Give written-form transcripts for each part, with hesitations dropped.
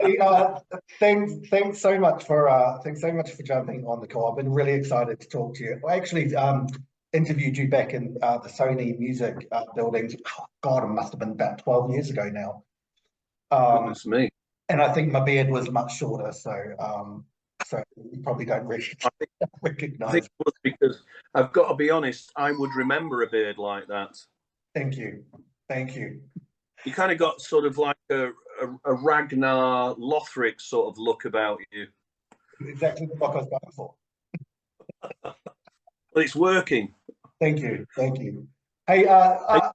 Hey, thanks so much for jumping on the call. I've been really excited to talk to you. I actually interviewed you back in the Sony Music buildings. Oh, God, it must have been about 12 years ago now. Um, Goodness me. and I think my beard was much shorter, so you probably don't I think, I think recognize. it was because I've got to be honest, I would remember a beard like that. Thank you, thank you. You kind of got sort of like a Ragnar Lothric sort of look about you. Exactly the look I was going for. But it's working. Thank you, thank you. Hey, I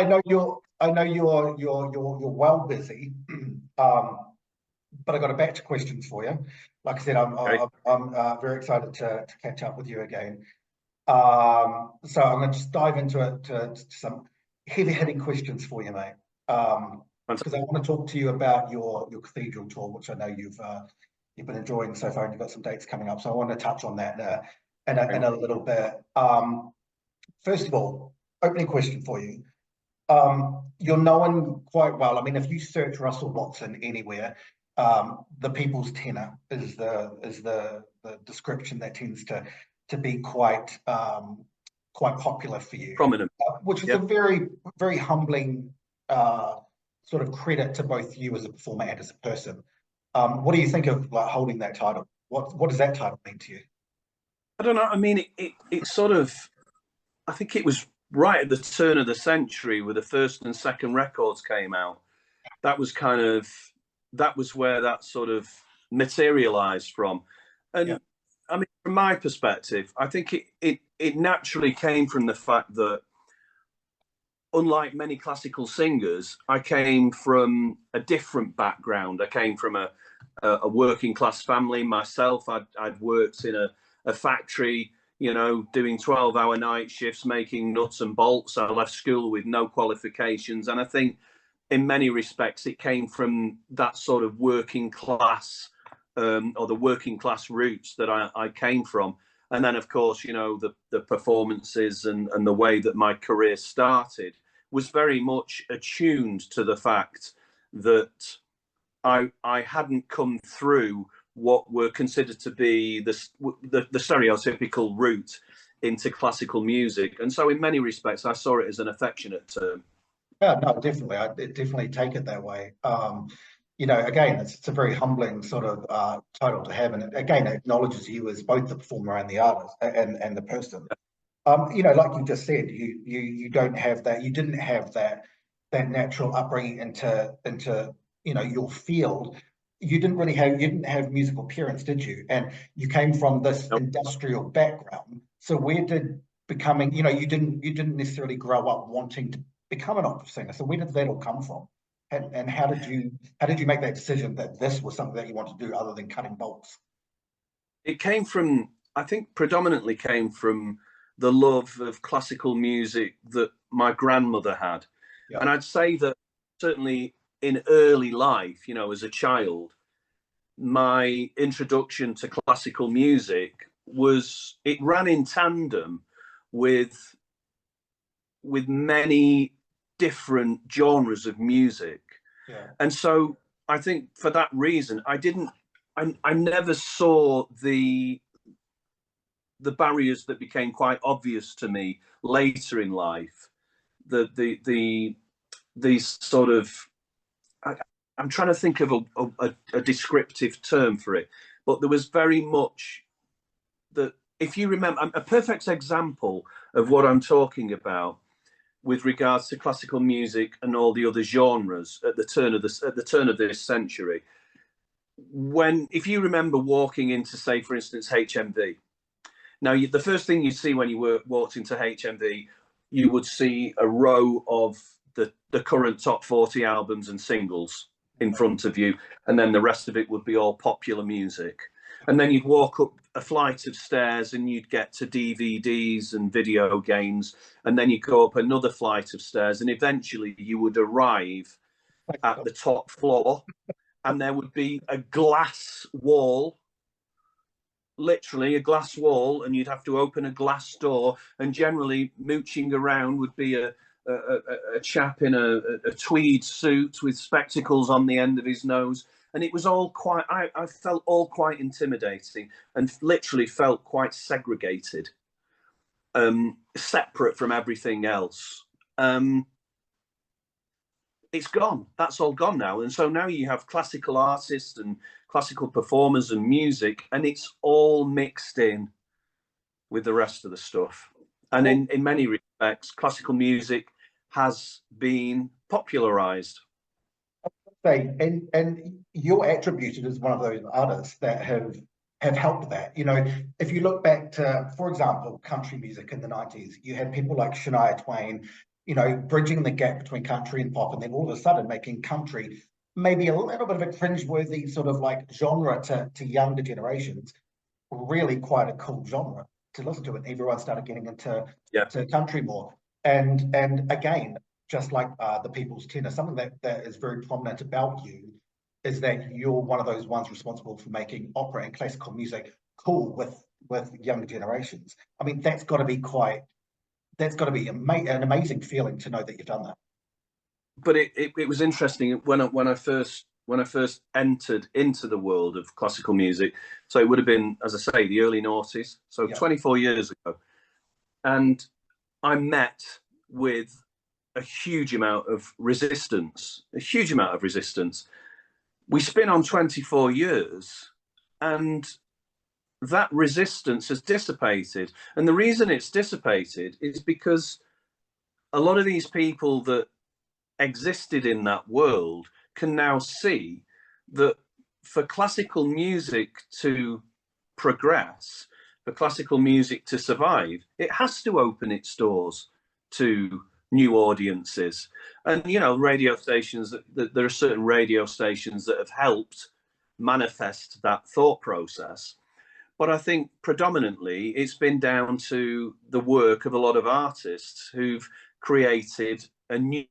know you're well busy, but I got a batch of questions for you. Like I said, Okay. I'm very excited to catch up with you again. So I'm going to just dive into it to some heavy hitting questions for you, mate. Because I want to talk to you about your cathedral tour, which I know you've been enjoying so far, and you've got some dates coming up. So I want to touch on that in a little bit. First of all, opening question for you. You're known quite well. I mean, if you search Russell Watson anywhere, the People's Tenor is the description that tends to be quite popular for you, Prominent. which is a Yep. very humbling sort of credit to both you as a performer and as a person. What do you think of like holding that title? What does that title mean to you? I don't know. I mean, it sort of, I think it was right at the turn of the century where the first and second records came out. That was kind of, that was where that sort of materialized from. Yeah, And I mean, from my perspective, I think it naturally came from the fact that, unlike many classical singers, I came from a different background. I came from a working class family myself. I'd worked in a factory, you know, doing 12-hour night shifts, making nuts and bolts. I left school with no qualifications. And I think in many respects, it came from that sort of working class or the working class roots that I came from. And then, of course, you know, the performances and the way that my career started was very much attuned to the fact that I hadn't come through what were considered to be the stereotypical route into classical music. And so in many respects, I saw it as an affectionate term. yeah, no, definitely. I definitely take it that way. You know, again, it's a very humbling sort of title to have, and again, it acknowledges you as both the performer and the artist and the person. You know, like you just said, you don't have that, you didn't have that natural upbringing into you know your field. You didn't have musical parents, did you? And you came from this Nope. industrial background. So where did becoming, you know, you didn't necessarily grow up wanting to become an opera singer. So where did that all come from? And how did you make that decision that this was something that you want to do other than cutting bolts? It came from, I think, predominantly came from the love of classical music that my grandmother had. Yeah, And I'd say that certainly in early life, you know, as a child, my introduction to classical music was, it ran in tandem with many different genres of music. yeah, And so I think for that reason, I never saw the barriers that became quite obvious to me later in life. The sort of, I, I'm trying to think of a descriptive term for it, but there was very much that, if you remember, a perfect example of what I'm talking about with regards to classical music and all the other genres at the turn of this century. When, if you remember walking into, say, for instance, HMV. Now, the first thing you see when you walked into HMV, you would see a row of the current top 40 albums and singles in front of you, and then the rest of it would be all popular music. And then you'd walk up a flight of stairs and you'd get to DVDs and video games, and then you go up another flight of stairs, and eventually you would arrive at the top floor, and there would be a glass wall, literally a glass wall, and you'd have to open a glass door, and generally mooching around would be a chap in a tweed suit with spectacles on the end of his nose, and it was all quite. I felt all quite intimidating, and literally felt quite segregated, separate from everything else. It's gone. That's all gone now, and so now you have classical artists and classical performers and music, and it's all mixed in with the rest of the stuff. And in many respects, classical music has been popularized. And you're attributed as one of those artists that have helped that. You know, if you look back to, for example, country music in the 90s, you had people like Shania Twain, you know, bridging the gap between country and pop, and then all of a sudden making country maybe a little bit of a cringeworthy sort of like genre to younger generations, really quite a cool genre to listen to, and everyone started getting into to country more. And again, just like the People's Tenor, something that is very prominent about you is that you're one of those ones responsible for making opera and classical music cool with younger generations. I mean, that's got to be an amazing feeling to know that you've done that. But it was interesting when I first entered into the world of classical music. So it would have been, as I say, the early noughties, so 24 years ago, and I met with a huge amount of resistance. We spin on 24 years, and that resistance has dissipated. And the reason it's dissipated is because a lot of these people that existed in that world can now see that for classical music to progress, for classical music to survive, it has to open its doors to new audiences. And, you know, radio stations, there are certain radio stations that have helped manifest that thought process. But I think predominantly it's been down to the work of a lot of artists who've created a new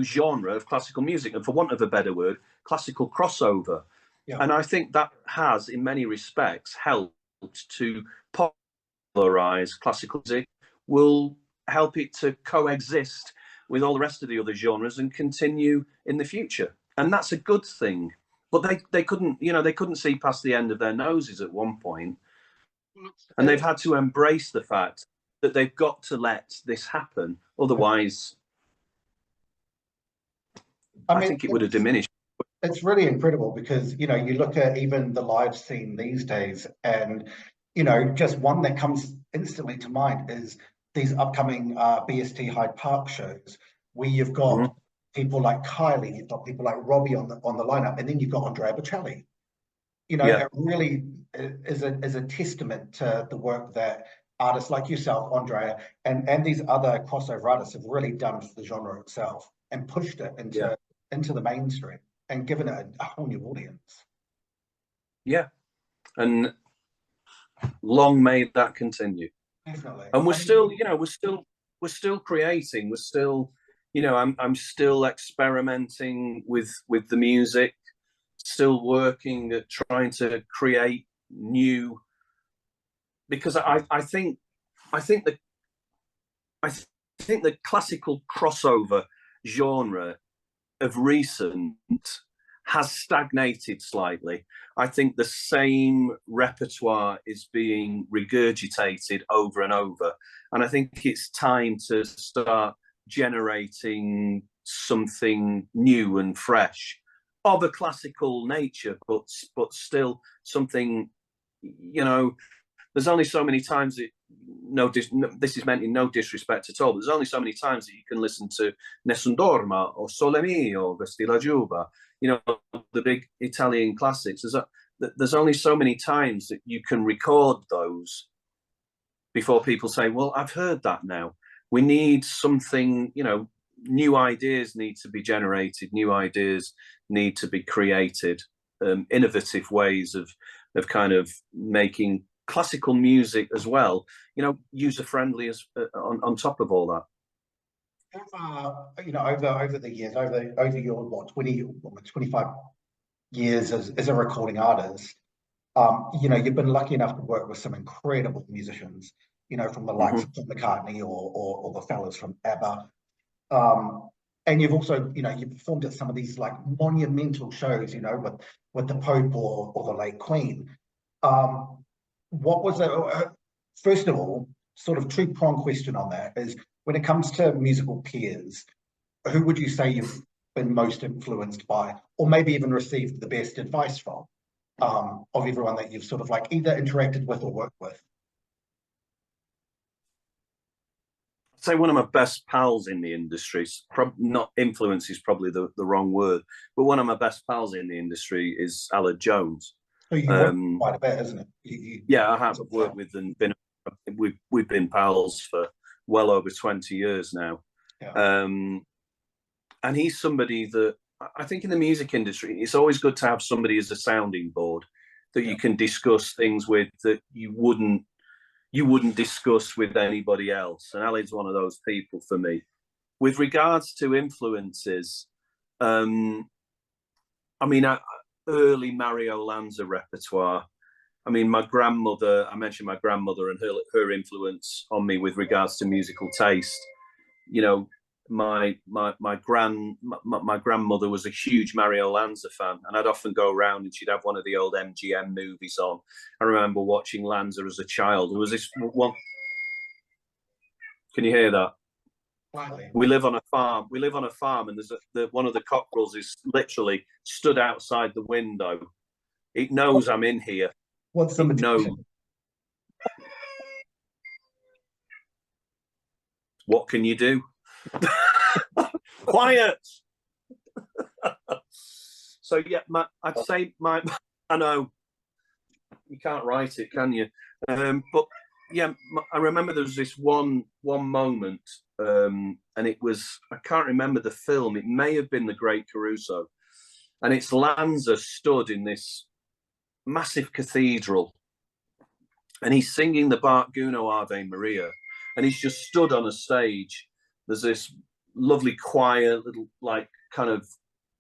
genre of classical music, and for want of a better word, classical crossover. And I think that has, in many respects, helped to popularize classical music, will help it to coexist with all the rest of the other genres and continue in the future. And that's a good thing. But they couldn't, you know, they couldn't see past the end of their noses at one point. And they've had to embrace the fact that they've got to let this happen. Otherwise, I think it would have diminished. It's really incredible because, you know, you look at even the live scene these days, and, you know, just one that comes instantly to mind is these upcoming BST Hyde Park shows where you've got people like Kylie, you've got people like Robbie on the lineup, and then you've got Andrea Bocelli. You know, it really is a testament to the work that artists like yourself, Andrea, and these other crossover artists have really done for the genre itself and pushed it into the mainstream and given it a whole new audience. Yeah, and long may that continue. Definitely. And we're still, you know, we're still creating. We're still, you know, I'm still experimenting with the music, still working at trying to create new. Because I think the classical crossover genre of recent has stagnated slightly. I think the same repertoire is being regurgitated over and over. And I think it's time to start generating something new and fresh of a classical nature, but still something, you know, there's only so many times this is meant in no disrespect at all, but there's only so many times that you can listen to Nessun Dorma or Sole Mio, Vesti la Giuba, you know, the big Italian classics. There's only so many times that you can record those before people say, well, I've heard that now. We need something, you know, new ideas need to be generated, new ideas need to be created, innovative ways of kind of making classical music as well, you know, user-friendly as on top of all that. You know, over the years, over your 25 years as a recording artist, you know, you've been lucky enough to work with some incredible musicians, you know, from the likes of Paul McCartney or the fellas from ABBA. And you've also, you know, you've performed at some of these like monumental shows, you know, with with the Pope or the late Queen. What was it? First of all, sort of two-pronged question on that is, when it comes to musical peers, who would you say you've been most influenced by, or maybe even received the best advice from, of everyone that you've sort of like either interacted with or worked with? I'd say one of my best pals in the industry, not influence is probably the wrong word, but one of my best pals in the industry is Alan Jones. So you work quite a bit, isn't it? Yeah, I have worked with and we've been pals for well over 20 years now. Yeah. And he's somebody that I think in the music industry, it's always good to have somebody as a sounding board that you can discuss things with that you wouldn't discuss with anybody else. And Ali's one of those people for me. With regards to influences, I mean, early Mario Lanza repertoire. I mean, my grandmother, I mentioned my grandmother and her influence on me with regards to musical taste. You know, my grandmother was a huge Mario Lanza fan, and I'd often go around and she'd have one of the old MGM movies on. I remember watching Lanza as a child. There was this one. Can you hear that? Slightly. We live on a farm. And there's one of the cockerels is literally stood outside the window. It knows I'm in here. What's the No. What can you do? Quiet. So yeah, I'd say I know you can't write it, can you? But yeah, I remember there was this one moment, and it was, I can't remember the film. It may have been The Great Caruso, and it's Lanza stood in this massive cathedral, and he's singing the Bach Gounod Ave Maria, and he's just stood on a stage. There's this lovely choir, little like kind of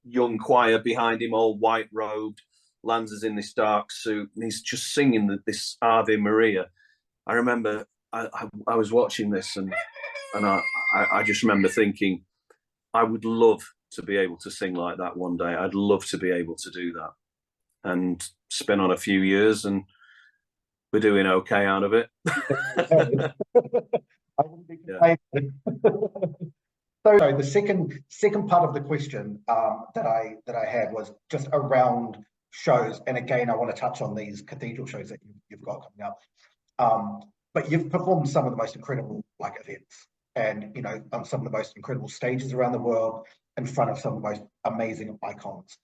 young choir behind him, all white robed. Lanza's in this dark suit, and he's just singing this Ave Maria. I remember I was watching this, and I just remember thinking, I would love to be able to sing like that one day. I'd love to be able to do that. And it's been on a few years, and we're doing okay out of it. I wouldn't be complaining. So the second part of the question that I had was just around shows, and again, I want to touch on these cathedral shows that you've got coming up. But you've performed some of the most incredible like events, and you know, on some of the most incredible stages around the world, in front of some of the most amazing icons.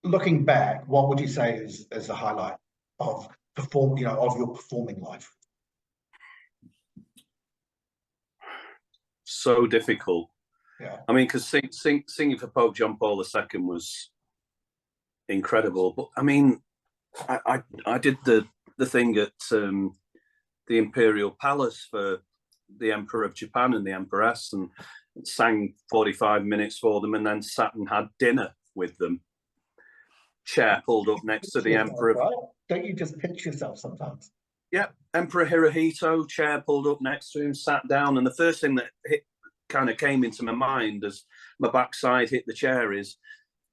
Looking back, what would you say is the highlight of of your performing life? So difficult. Yeah. I mean, because singing for Pope John Paul II was incredible. But I mean, I did the thing at the Imperial Palace for the Emperor of Japan and the Empress, and sang 45 minutes for them, and then sat and had dinner with them. Chair pulled up next to the Emperor. Right? Don't you just pinch yourself sometimes? Yeah, Emperor Hirohito, chair pulled up next to him, sat down, and the first thing that kind of came into my mind as my backside hit the chair is,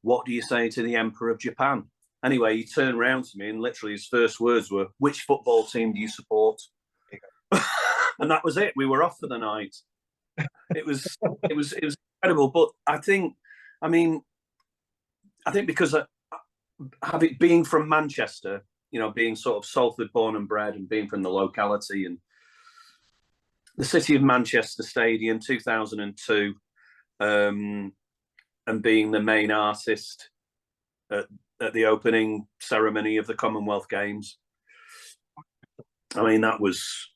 what do you say to the Emperor of Japan? Anyway, he turned around to me, and literally his first words were, which football team do you support? And that was it. We were off for the night. It was incredible. But I think because being from Manchester, you know, being sort of Salford born and bred, and being from the locality, and the City of Manchester Stadium 2002, and being the main artist at the opening ceremony of the Commonwealth Games. I mean, that was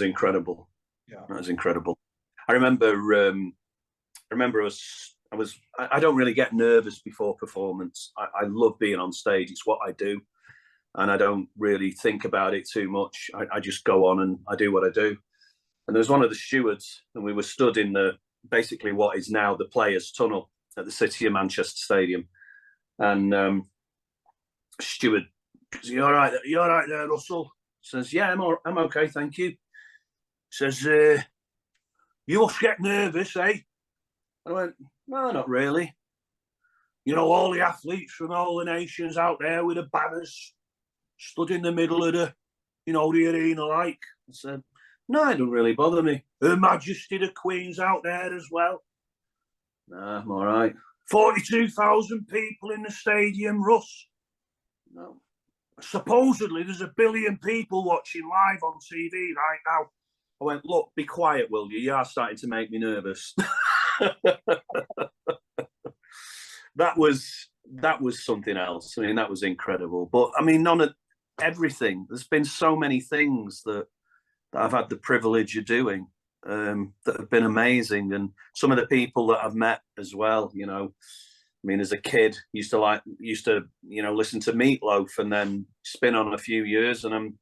incredible. Yeah, that was incredible. I remember I don't really get nervous before performance. I love being on stage. It's what I do, and I don't really think about it too much. I just go on and I do what I do. And there was one of the stewards, and we were stood in basically what is now the Players' Tunnel at the City of Manchester Stadium. And steward, is he all right? You all right there, Russell? Says, yeah, I'm okay, thank you. Says, you must get nervous, eh? I went, no, not really. you know, all the athletes from all the nations out there with the banners stood in the middle of the, you know, the arena like. I said, no, it don't really bother me. Her Majesty the Queen's out there as well. Nah, I'm all right. 42,000 people in the stadium, Russ. No. Supposedly there's 1 billion people watching live on TV right now. I went, look, be quiet, will you? You are starting to make me nervous. That was something else. I mean, that was incredible. But I mean, everything. There's been so many things that I've had the privilege of doing that have been amazing, and some of the people that I've met as well. You know, I mean, as a kid, used to you know, listen to Meatloaf, and then spin on a few years, and I'm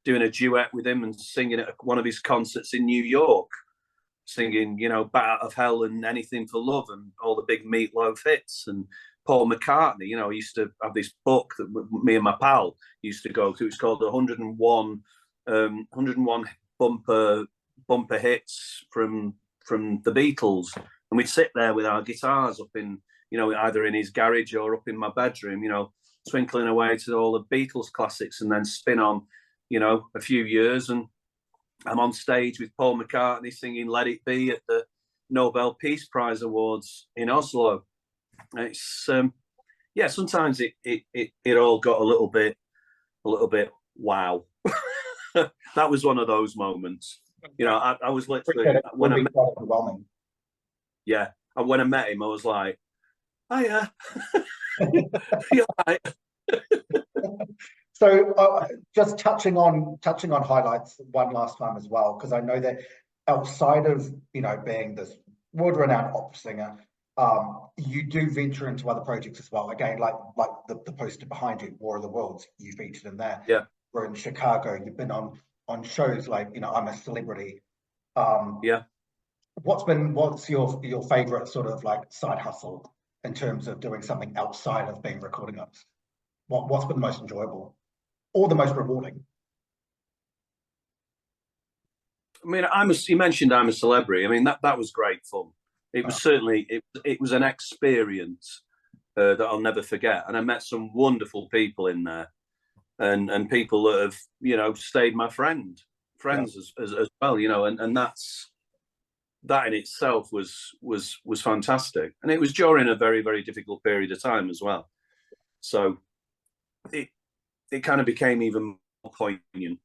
doing a duet with him and singing at one of his concerts in New York, singing, you know, Bat Out of Hell and Anything for Love and all the big Meatloaf hits. And Paul McCartney, you know, he used to have this book that me and my pal used to go to. It's called the 101 bumper hits from the Beatles, and we'd sit there with our guitars up in, you know, either in his garage or up in my bedroom, you know, twinkling away to all the Beatles classics, and then spin on, you know, a few years, and I'm on stage with Paul McCartney singing Let It Be at the Nobel Peace Prize Awards in Oslo. It's yeah, sometimes it all got a little bit wow. That was one of those moments. You know, I was literally when I met, overwhelming. yeah, and when I met him, I was like, oh yeah, you're right. So just touching on highlights one last time as well, because I know that outside of, you know, being this world-renowned opera singer, you do venture into other projects as well. Again, like the poster behind you, War of the Worlds, you featured in there. Yeah. We're in Chicago. You've been on shows like, you know, I'm a Celebrity. Yeah. What's your favorite sort of like side hustle in terms of doing something outside of being recording artist? What's been the most enjoyable or the most rewarding? I mean, you mentioned I'm a Celebrity. I mean, that was great fun. It was certainly it was an experience that I'll never forget, and I met some wonderful people in there, and people that have, you know, stayed my friends as well, you know, and that in itself was fantastic, and it was during a very, very difficult period of time as well, so it kind of became even more poignant.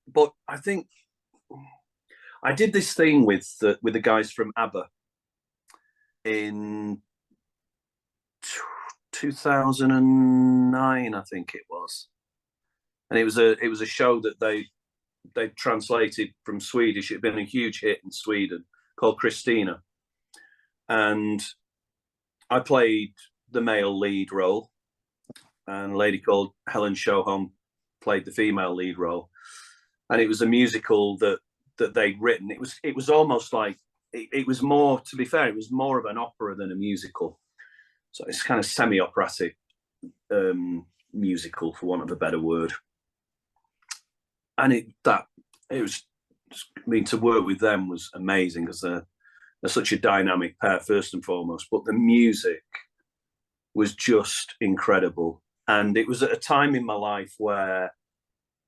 But I think I did this thing with the guys from ABBA in 2009, I think it was, and it was a show that they translated from Swedish. It had been a huge hit in Sweden, called Christina, and I played the male lead role, and a lady called Helen Shoholm played the female lead role, and it was a musical that they'd written. It was almost like it was more, to be fair, it was more of an opera than a musical. So it's kind of semi-operatic musical, for want of a better word. And it was, I mean, to work with them was amazing, because they're such a dynamic pair, first and foremost. But the music was just incredible, and it was at a time in my life where,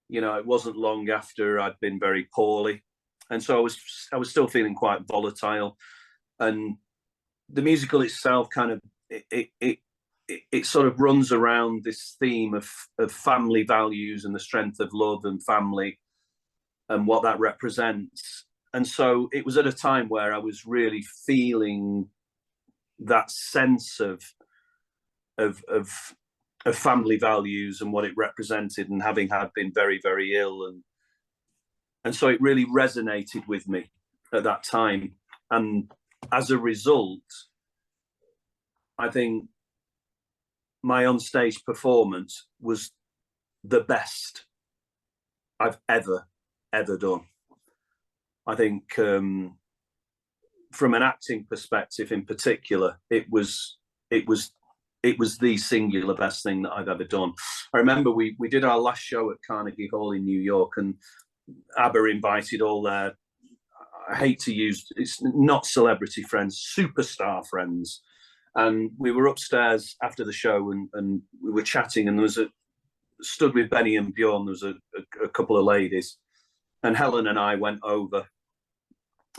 you know, it wasn't long after I'd been very poorly, and so I was still feeling quite volatile, and the musical itself kind of it sort of runs around this theme of family values and the strength of love and family and what that represents. And so it was at a time where I was really feeling that sense of family values and what it represented, and having had been very, very ill, and so it really resonated with me at that time. And as a result, I think my onstage performance was the best I've ever done. I think from an acting perspective in particular, it was the singular best thing that I've ever done. I remember we did our last show at Carnegie Hall in New York, and ABBA invited all their, I hate to use, it's not celebrity friends, superstar friends. And we were upstairs after the show, and we were chatting, and there was stood with Benny and Bjorn, there was a couple of ladies, and Helen and I went over,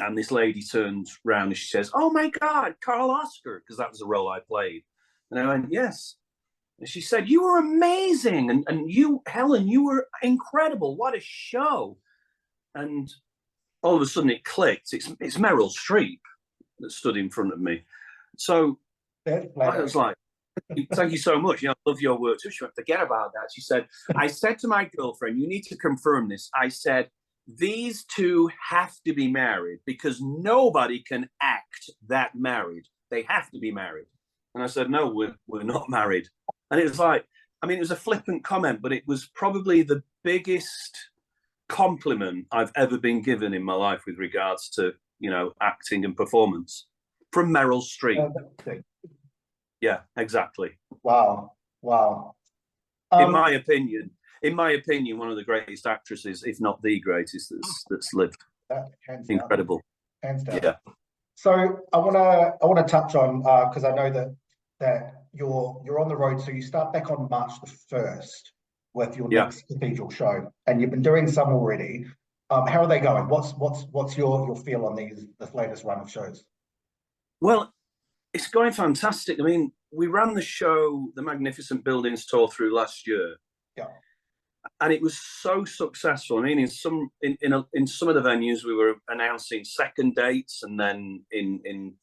and this lady turns round and she says, "Oh my God, Carl Oscar," because that was the role I played. And I went, "Yes." And she said, "You were amazing. And you, Helen, you were incredible. What a show." And all of a sudden it clicked. It's Meryl Streep that stood in front of me. So I was like, "Thank you so much. I love your work too." She went, "Forget about that." She said, "I said to my girlfriend, you need to confirm this. I said, these two have to be married because nobody can act that married. They have to be married." And I said, "No, we're not married." And it was like, I mean, it was a flippant comment, but it was probably the biggest compliment I've ever been given in my life with regards to, acting and performance from Meryl Streep. Yeah, exactly. Wow. In my opinion, one of the greatest actresses, if not the greatest, that's lived. Hands Incredible. Down. Hands down. Yeah. So I wanna touch on because I know that you're on the road. So you start back on March the 1st with your next cathedral show, and you've been doing some already. How are they going? What's your feel on this latest run of shows? Well, it's going fantastic. I mean, we ran the show, the Magnificent Buildings tour, through last year. Yeah. And it was so successful. I mean, in some of the venues, we were announcing second dates, and then in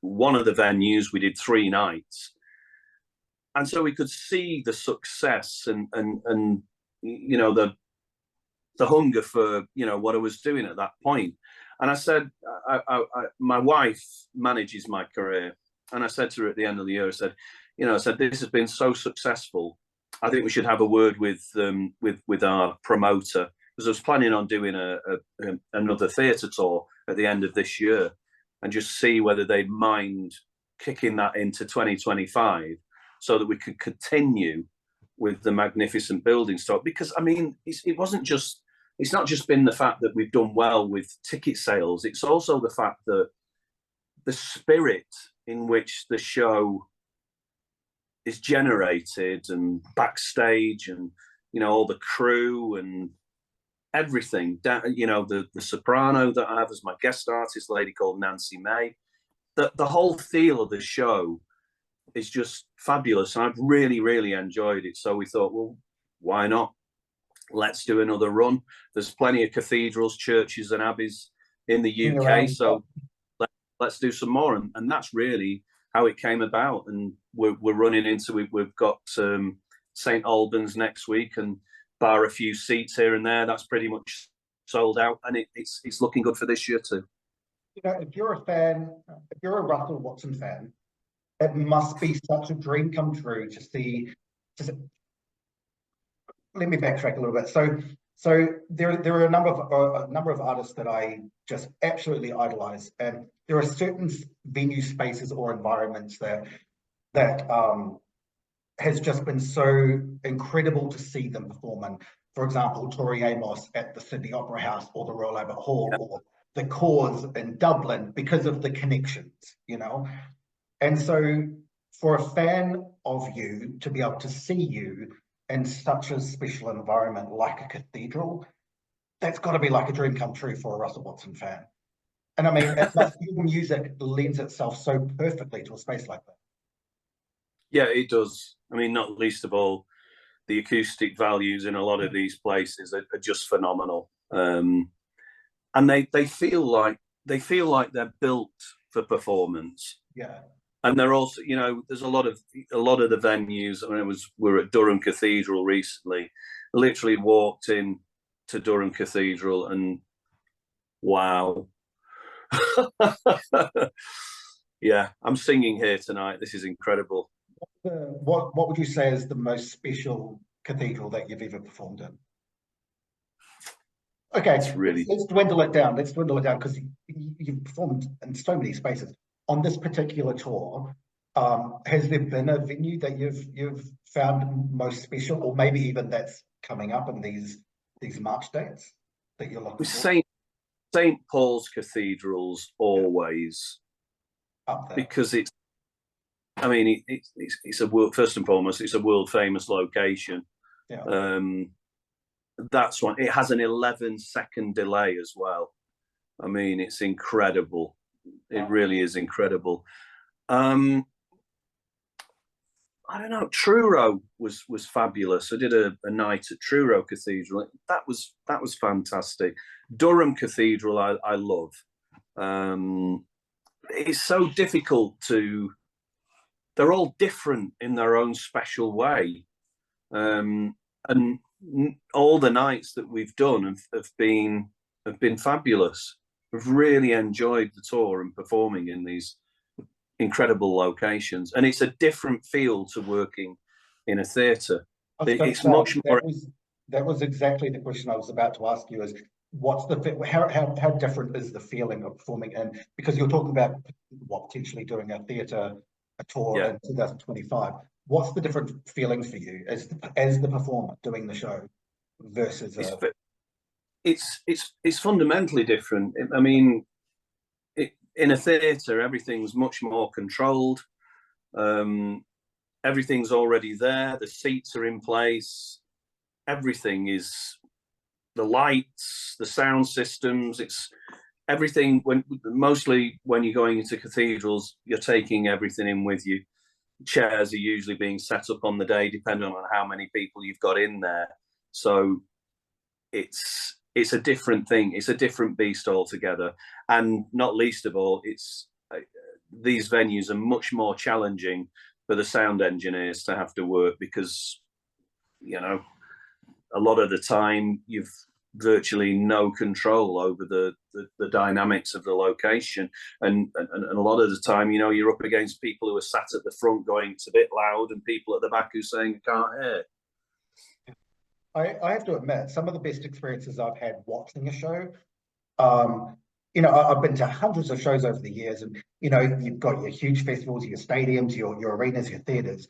one of the venues, we did 3 nights. And so we could see the success and the hunger for what I was doing at that point. And I said, my wife manages my career, and I said to her at the end of the year, I said, this has been so successful. I think we should have a word with our promoter, because I was planning on doing another theatre tour at the end of this year, and just see whether they'd mind kicking that into 2025, so that we could continue with the Magnificent Buildings tour. Because I mean, it's not just been the fact that we've done well with ticket sales. It's also the fact that the spirit in which the show is generated, and backstage, and all the crew and everything. The soprano that I have as my guest artist, a lady called Nancy May. The whole feel of the show is just fabulous. I've really, really enjoyed it. So we thought, well, why not? Let's do another run. There's plenty of cathedrals, churches, and abbeys in the UK, so let's do some more. And that's really how it came about. And we're running into it. We've got St Albans next week, and bar a few seats here and there, that's pretty much sold out, and it's looking good for this year too. If you're a Russell Watson fan, it must be such a dream come true to see. Let me backtrack a little bit. So there are a number of artists that I just absolutely idolize, and there are certain venue spaces or environments that has just been so incredible to see them perform in. For example, Tori Amos at the Sydney Opera House, or the Royal Albert Hall, or the Cause in Dublin, because of the connections, And so for a fan of you to be able to see you in such a special environment like a cathedral, that's got to be like a dream come true for a Russell Watson fan. And I mean, your music lends itself so perfectly to a space like that. Yeah, it does. I mean, not least of all, the acoustic values in a lot of these places are just phenomenal. And they feel like they're built for performance. Yeah. And they're also, there's a lot of the venues. I mean, we're at Durham Cathedral recently. I literally walked in to Durham Cathedral, and wow. Yeah, I'm singing here tonight. This is incredible. What would you say is the most special cathedral that you've ever performed in? Okay, let's dwindle it down. Because you've performed in so many spaces. On this particular tour, has there been a venue that you've found most special, or maybe even that's coming up in these March dates that you're looking for? St Paul's Cathedral's always up there, because I mean, it's a world, first and foremost, it's a world famous location. Yeah. That's one. It has an 11-second delay as well. I mean, it's incredible. It really is incredible. I don't know. Truro was fabulous. I did a night at Truro Cathedral. That was fantastic. Durham Cathedral, I love. It's so difficult to. They're all different in their own special way, and all the nights that we've done have been fabulous. We've really enjoyed the tour and performing in these incredible locations, and it's a different feel to working in a theatre. It's much more. That was exactly the question I was about to ask you: is what's the how different is the feeling of performing in, because you're talking about potentially doing a theatre tour in 2025. What's the different feeling for you as the performer doing the show versus it's fundamentally different. I mean, in a theatre, everything's much more controlled. Everything's already there. The seats are in place. Everything is, the lights, the sound systems. It's everything. Mostly when you're going into cathedrals, you're taking everything in with you. Chairs are usually being set up on the day, depending on how many people you've got in there. So it's a different thing. It's a different beast altogether. And not least of all, these venues are much more challenging for the sound engineers to have to work, because, you know, a lot of the time you've virtually no control over the dynamics of the location. And a lot of the time, you know, you're up against people who are sat at the front going, it's a bit loud, and people at the back who are saying, I can't hear. I have to admit, some of the best experiences I've had watching a show, you know, I've been to hundreds of shows over the years, and, you know, you've got your huge festivals, your stadiums, your arenas, your theatres.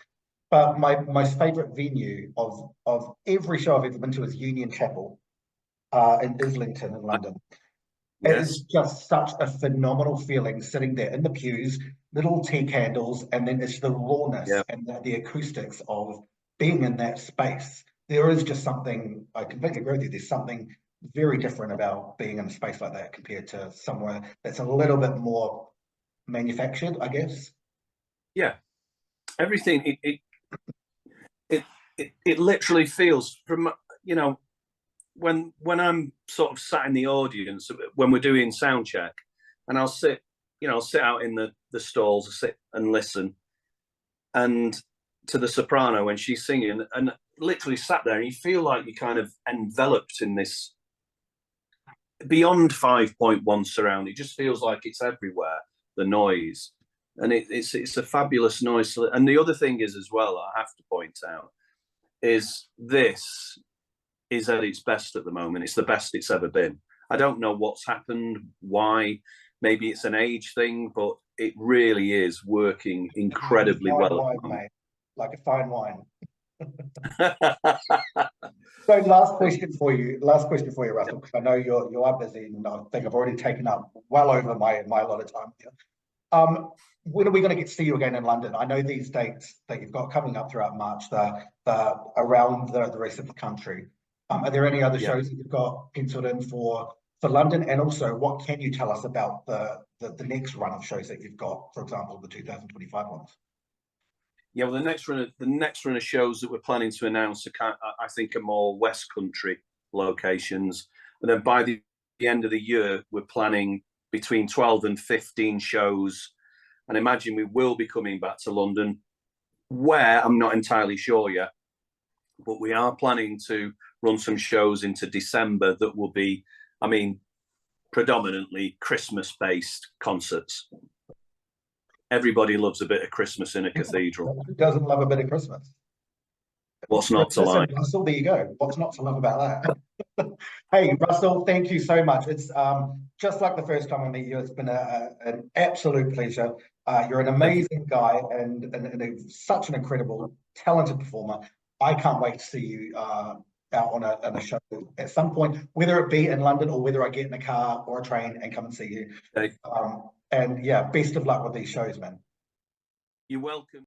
But my most favourite venue of every show I've ever been to is Union Chapel in Islington in London. It is just such a phenomenal feeling sitting there in the pews, little tea candles, and then it's the rawness and the acoustics of being in that space. There is just something, I completely agree with you, there's something very different about being in a space like that compared to somewhere that's a little bit more manufactured, I guess. Yeah, everything, it literally feels, from, you know, when I'm sort of sat in the audience when we're doing sound check, and I'll sit out in the stalls, sit and listen, and to the soprano when she's singing, and literally sat there, and you feel like you're kind of enveloped in this beyond 5.1 surround. It just feels like it's everywhere, the noise, and it's a fabulous noise. And the other thing is, as well, I have to point out, is this is at its best at the moment. It's the best it's ever been. I don't know what's happened, why. Maybe it's an age thing, but it really is working incredibly well. Wine, mate. Like a fine wine. So last question for you, Russell, because I know you are busy, and I think I've already taken up well over my lot of time here. When are we going to get to see you again in London? I know these dates that you've got coming up throughout March, the around the rest of the country. Are there any other shows that you've got penciled in for London? And also, what can you tell us about the next run of shows that you've got, for example, the 2025 ones? Yeah, well, the next run of shows that we're planning to announce I think are more West Country locations. And then by the end of the year, we're planning between 12 and 15 shows. And I imagine we will be coming back to London, where I'm not entirely sure yet. But we are planning to run some shows into December that will be, I mean, predominantly Christmas-based concerts. Everybody loves a bit of Christmas in a cathedral. Who doesn't love a bit of Christmas? What's not to like? Russell, there you go. What's not to love about that? Hey, Russell, thank you so much. It's just like the first time I met you. It's been an absolute pleasure. You're an amazing guy and such an incredible, talented performer. I can't wait to see you out on a show at some point, whether it be in London or whether I get in a car or a train and come and see you. Okay. And yeah, best of luck with these shows, man. You're welcome.